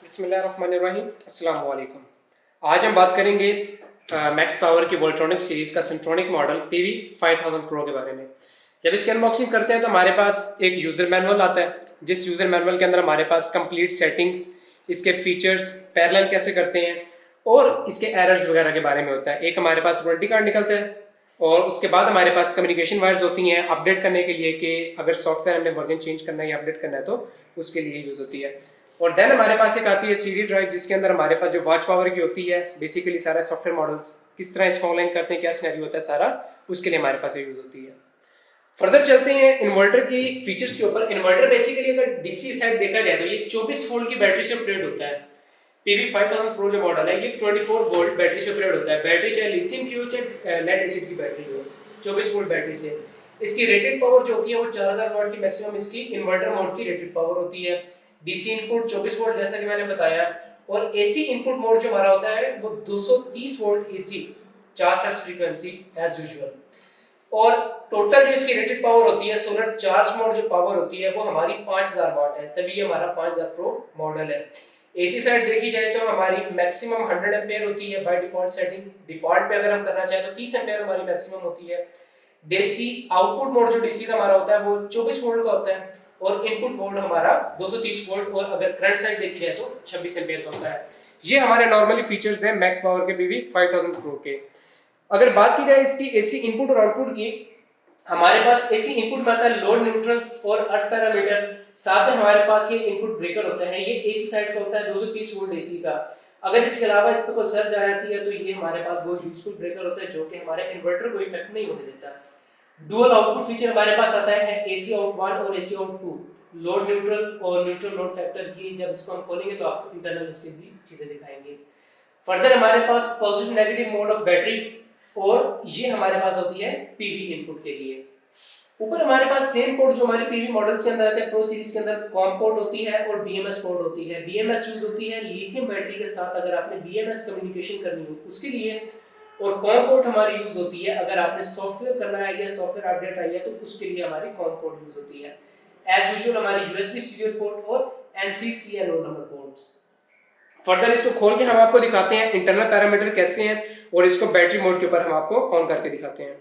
बिस्मिल्लाहिर्रहमानिर्रहीम, अस्सलाम वालेकुम। आज हम बात करेंगे मैक्स पावर की वोल्ट्रॉनिक सीरीज़ का सेंट्रोनिक मॉडल PV 5000 प्रो के बारे में। जब इसकी अनबॉक्सिंग करते हैं तो हमारे पास एक यूज़र मैनुअल आता है, जिस यूज़र मैनुअल के अंदर हमारे पास कंप्लीट सेटिंग्स, इसके फीचर्स, पैरेलल कैसे करते हैं और इसके एरर्स वगैरह के बारे में होता है। एक हमारे पास वारंटी कार्ड निकलता है और उसके बाद हमारे पास कम्युनिकेशन वायर्स होती हैं अपडेट करने के लिए कि अगर सॉफ्टवेयर हमने वर्जन चेंज करना है या अपडेट करना है तो उसके लिए यूज़ होती है। और देन हमारे पास एक आती है CD ड्राइव, जिसके अंदर हमारे पास जो वॉच पावर की होती है, बेसिकली सारा सॉफ्टवेयर मॉडल्स किस तरह इसको ऑनलाइन करते हैं, क्या सिनेरियो होता है, सारा उसके लिए हमारे पास यूज़ होती है। फर्दर चलते हैं इन्वर्टर की फीचर्स के ऊपर। इन्वर्टर बेसिकली अगर डीसी साइड देखा जाए तो ये 24 वोल्ट की बैटरी से ऑपरेट होता है। PV 5000 प्रो जो मॉडल है ये 24 वोल्ट बैटरी से ऑपरेट होता है। बैटरी चाहे लिथियम की हो चाहे लेड एसिड की बैटरी हो, 24 वोल्ट बैटरी से। इसकी रेटेड पावर जो होती है वो 4000 वाट की मैक्सिमम इसकी इन्वर्टर मोड की रेटेड पावर होती है। डीसी इनपुट 24 वोल्ट जैसा कि मैंने बताया, और एसी इनपुट मोड जो हमारा होता है वो 230 volt AC 50 hertz frequency as usual. और टोटल जो इसकी रेटेड पावर होती है, सोलर चार्ज मोड जो पावर होती है वो हमारी 5000 वाट है, तभी ये हमारा 5000 प्रो मॉडल है। एसी साइड देखी जाए तो हमारी मैक्सिमम 100 एम्पेयर होती है बाय डिफॉल्ट सेटिंग। डिफॉल्ट पे अगर हम करना चाहें तो 30 एम्पेयर हमारी मैक्सिमम होती है। डीसी आउटपुट मोड जो डीसी का हमारा होता है वो 24 वोल्ट का होता है, और इनपुट मोड हमारा 230 वोल्ट, और अगर करंट साइड देखी जाए तो 26 एम्पेयर का होता है। ये हमारे नॉर्मली फीचर्स हैं मैक्स पावर के PV 5000 प्रो के। अगर बात की जाए इसकी एसी इनपुट और आउटपुट की, हमारे पास एसी इनपुट में आता है लोड, न्यूट्रल और अर्थ पैरामीटर। साथ में हमारे पास ये इनपुट ब्रेकर होता है, ये एसी साइड का होता है 230 वोल्ट एसी का। अगर इसके अलावा इस पर कोई सर्ज आ जाती है तो ये हमारे पास बहुत यूजफुल ब्रेकर होता है जो कि हमारे इन्वर्टर को इफेक्ट नहीं होने देता। डुअल आउटपुट फीचर हमारे पास आता है एसी आउट 1 और एसी आउट 2, लोड न्यूट्रल और न्यूट्रल लोड फैक्टर की। जब इसको हम खोलेंगे तो आपको इंटरनल इसके भी चीजें दिखाएंगे। फर्दर हमारे पास positive negative mode of battery, और ये हमारे पास होती है पीवी इनपुट के लिए। ऊपर हमारे पास सेम पोर्ट जो हमारे पीवी मॉडल्स के अंदर आते हैं, प्रो सीरीज के अंदर कॉम पोर्ट होती है और बीएमएस पोर्ट होती है। बीएमएस यूज होती है लिथियम बैटरी के साथ अगर आपने बीएमएस कम्युनिकेशन करनी हो उसके लिए, और कॉम पोर्ट हमारी यूज होती है अगर आपने सॉफ्टवेयर करना है या सॉफ्टवेयर अपडेट आई है तो उसके लिए हमारी कॉम पोर्ट यूज होती है। एज यूजुअल हमारी यूएसबी सीरियल पोर्ट और एनसी सीएनओ नंबर पोर्ट्स। फर्दर इसको खोल के हम आपको दिखाते हैं इंटरनल पैरामीटर कैसे हैं, और इसको बैटरी मोड के ऊपर हम आपको ऑन करके दिखाते हैं।